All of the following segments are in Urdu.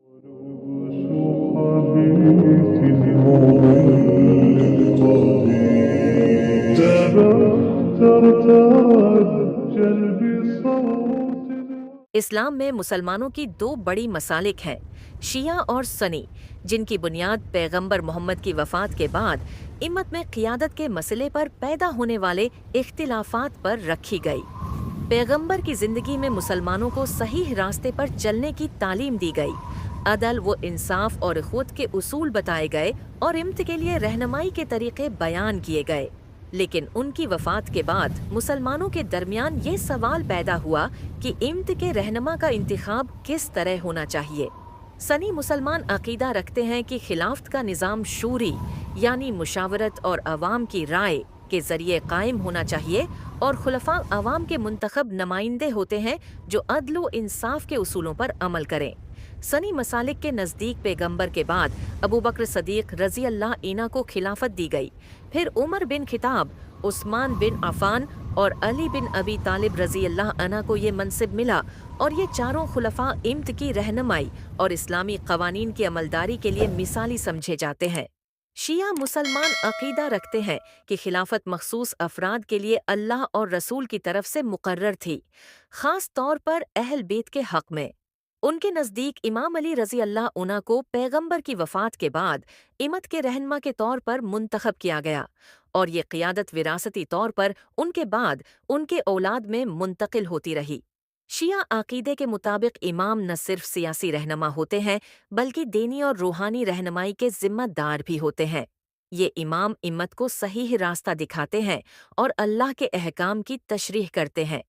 اسلام میں مسلمانوں کی دو بڑی مسالک ہیں، شیعہ اور سنی، جن کی بنیاد پیغمبر محمد کی وفات کے بعد امت میں قیادت کے مسئلے پر پیدا ہونے والے اختلافات پر رکھی گئی۔ پیغمبر کی زندگی میں مسلمانوں کو صحیح راستے پر چلنے کی تعلیم دی گئی، عدل و انصاف اور اخوت کے اصول بتائے گئے اور امت کے لیے رہنمائی کے طریقے بیان کیے گئے۔ لیکن ان کی وفات کے بعد مسلمانوں کے درمیان یہ سوال پیدا ہوا کہ امت کے رہنما کا انتخاب کس طرح ہونا چاہیے۔ سنی مسلمان عقیدہ رکھتے ہیں کہ خلافت کا نظام شوری یعنی مشاورت اور عوام کی رائے کے ذریعے قائم ہونا چاہیے، اور خلفاء عوام کے منتخب نمائندے ہوتے ہیں جو عدل و انصاف کے اصولوں پر عمل کریں۔ سنی مسالک کے نزدیک پیغمبر کے بعد ابوبکر صدیق رضی اللہ عنہ کو خلافت دی گئی، پھر عمر بن خطاب، عثمان بن عفان اور علی بن ابی طالب رضی اللہ عنہ کو یہ منصب ملا، اور یہ چاروں خلفاء امت کی رہنمائی اور اسلامی قوانین کی عملداری کے لیے مثالی سمجھے جاتے ہیں۔ شیعہ مسلمان عقیدہ رکھتے ہیں کہ خلافت مخصوص افراد کے لیے اللہ اور رسول کی طرف سے مقرر تھی، خاص طور پر اہل بیت کے حق میں۔ ان کے نزدیک امام علی رضی اللہ عنہ کو پیغمبر کی وفات کے بعد امت کے رہنما کے طور پر منتخب کیا گیا، اور یہ قیادت وراثتی طور پر ان کے بعد ان کے اولاد میں منتقل ہوتی رہی۔ شیعہ عقیدے کے مطابق امام نہ صرف سیاسی رہنما ہوتے ہیں بلکہ دینی اور روحانی رہنمائی کے ذمہ دار بھی ہوتے ہیں۔ یہ امام امت کو صحیح راستہ دکھاتے ہیں اور اللہ کے احکام کی تشریح کرتے ہیں۔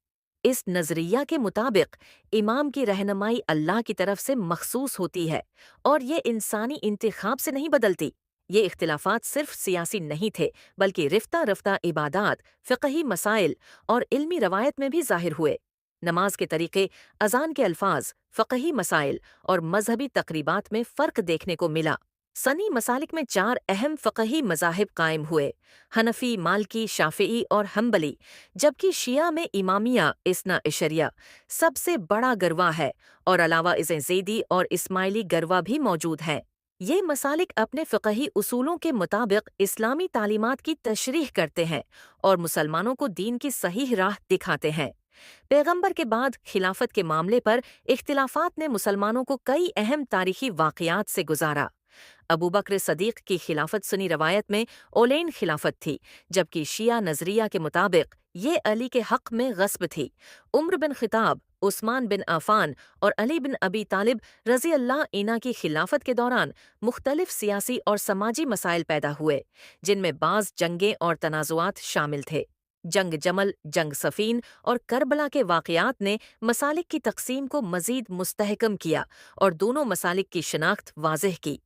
اس نظریہ کے مطابق امام کی رہنمائی اللہ کی طرف سے مخصوص ہوتی ہے اور یہ انسانی انتخاب سے نہیں بدلتی۔ یہ اختلافات صرف سیاسی نہیں تھے بلکہ رفتہ رفتہ عبادات، فقہی مسائل اور علمی روایت میں بھی ظاہر ہوئے۔ نماز کے طریقے، اذان کے الفاظ، فقہی مسائل اور مذہبی تقریبات میں فرق دیکھنے کو ملا۔ سنی مسالک میں چار اہم فقہی مذاہب قائم ہوئے: حنفی، مالکی، شافعی اور حنبلی، جبکہ شیعہ میں امامیہ اثنا عشریہ سب سے بڑا گروہ ہے، اور علاوہ ازیں زیدی اور اسماعیلی گروہ بھی موجود ہیں۔ یہ مسالک اپنے فقہی اصولوں کے مطابق اسلامی تعلیمات کی تشریح کرتے ہیں اور مسلمانوں کو دین کی صحیح راہ دکھاتے ہیں۔ پیغمبر کے بعد خلافت کے معاملے پر اختلافات نے مسلمانوں کو کئی اہم تاریخی واقعات سے گزارا۔ ابوبکر صدیق کی خلافت سنی روایت میں اولین خلافت تھی، جبکہ شیعہ نظریہ کے مطابق یہ علی کے حق میں غصب تھی۔ عمر بن خطاب، عثمان بن عفان اور علی بن ابی طالب رضی اللہ عنہ کی خلافت کے دوران مختلف سیاسی اور سماجی مسائل پیدا ہوئے، جن میں بعض جنگیں اور تنازعات شامل تھے۔ جنگ جمل، جنگ صفین اور کربلا کے واقعات نے مسالک کی تقسیم کو مزید مستحکم کیا اور دونوں مسالک کی شناخت واضح کی۔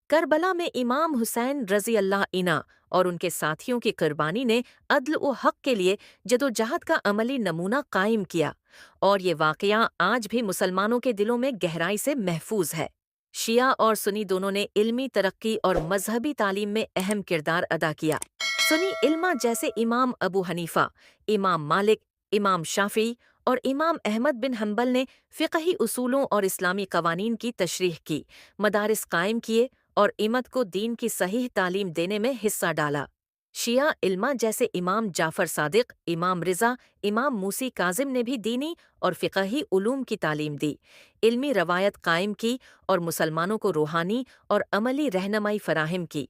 کربلا میں امام حسین رضی اللہ عنہ اور ان کے ساتھیوں کی قربانی نے عدل و حق کے لیے جدوجہد کا عملی نمونہ قائم کیا، اور یہ واقعہ آج بھی مسلمانوں کے دلوں میں گہرائی سے محفوظ ہے۔ شیعہ اور سنی دونوں نے علمی ترقی اور مذہبی تعلیم میں اہم کردار ادا کیا۔ سنی علماء جیسے امام ابو حنیفہ، امام مالک، امام شافعی اور امام احمد بن حنبل نے فقہی اصولوں اور اسلامی قوانین کی تشریح کی، مدارس قائم کیے اور امت کو دین کی صحیح تعلیم دینے میں حصہ ڈالا۔ شیعہ علماء جیسے امام جعفر صادق، امام رضا، امام موسی کاظم نے بھی دینی اور فقہی علوم کی تعلیم دی، علمی روایت قائم کی اور مسلمانوں کو روحانی اور عملی رہنمائی فراہم کی۔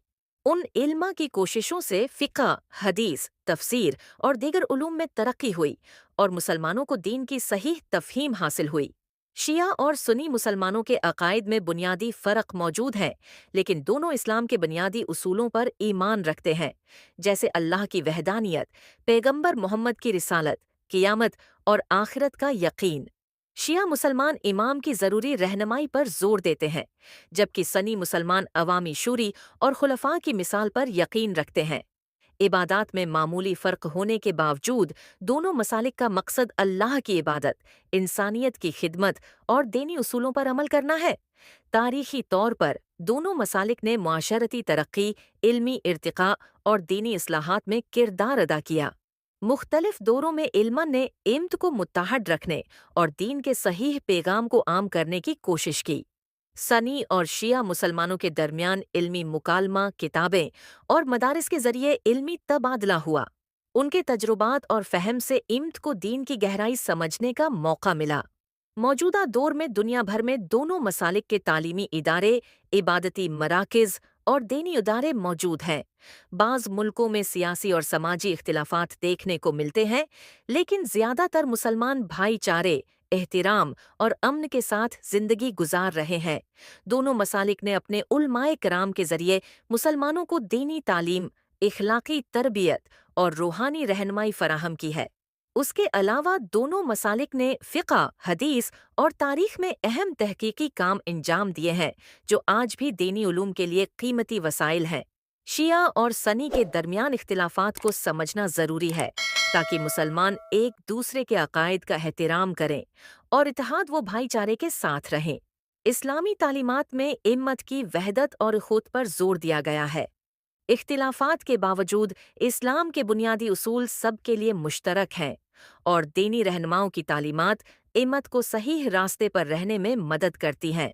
ان علماء کی کوششوں سے فقہ، حدیث، تفسیر اور دیگر علوم میں ترقی ہوئی اور مسلمانوں کو دین کی صحیح تفہیم حاصل ہوئی۔ شیعہ اور سنی مسلمانوں کے عقائد میں بنیادی فرق موجود ہے، لیکن دونوں اسلام کے بنیادی اصولوں پر ایمان رکھتے ہیں، جیسے اللہ کی وحدانیت، پیغمبر محمد کی رسالت، قیامت اور آخرت کا یقین۔ شیعہ مسلمان امام کی ضروری رہنمائی پر زور دیتے ہیں، جبکہ سنی مسلمان عوامی شوری اور خلفاء کی مثال پر یقین رکھتے ہیں۔ عبادات میں معمولی فرق ہونے کے باوجود دونوں مسالک کا مقصد اللہ کی عبادت، انسانیت کی خدمت اور دینی اصولوں پر عمل کرنا ہے۔ تاریخی طور پر دونوں مسالک نے معاشرتی ترقی، علمی ارتقاء اور دینی اصلاحات میں کردار ادا کیا۔ مختلف دوروں میں علماء نے امت کو متحد رکھنے اور دین کے صحیح پیغام کو عام کرنے کی کوشش کی۔ سنی اور شیعہ مسلمانوں کے درمیان علمی مکالمہ، کتابیں اور مدارس کے ذریعے علمی تبادلہ ہوا۔ ان کے تجربات اور فہم سے امت کو دین کی گہرائی سمجھنے کا موقع ملا۔ موجودہ دور میں دنیا بھر میں دونوں مسالک کے تعلیمی ادارے، عبادتی مراکز اور دینی ادارے موجود ہیں۔ بعض ملکوں میں سیاسی اور سماجی اختلافات دیکھنے کو ملتے ہیں، لیکن زیادہ تر مسلمان بھائی چارے، احترام اور امن کے ساتھ زندگی گزار رہے ہیں۔ دونوں مسالک نے اپنے علماء کرام کے ذریعے مسلمانوں کو دینی تعلیم، اخلاقی تربیت اور روحانی رہنمائی فراہم کی ہے۔ اس کے علاوہ دونوں مسالک نے فقہ، حدیث اور تاریخ میں اہم تحقیقی کام انجام دیے ہیں، جو آج بھی دینی علوم کے لیے قیمتی وسائل ہیں۔ شیعہ اور سنی کے درمیان اختلافات کو سمجھنا ضروری ہے تاکہ مسلمان ایک دوسرے کے عقائد کا احترام کریں اور اتحاد و بھائی چارے کے ساتھ رہیں۔ اسلامی تعلیمات میں امت کی وحدت اور اخوت پر زور دیا گیا ہے۔ اختلافات کے باوجود اسلام کے بنیادی اصول سب کے لیے مشترک ہیں اور دینی رہنماؤں کی تعلیمات امت کو صحیح راستے پر رہنے میں مدد کرتی ہیں۔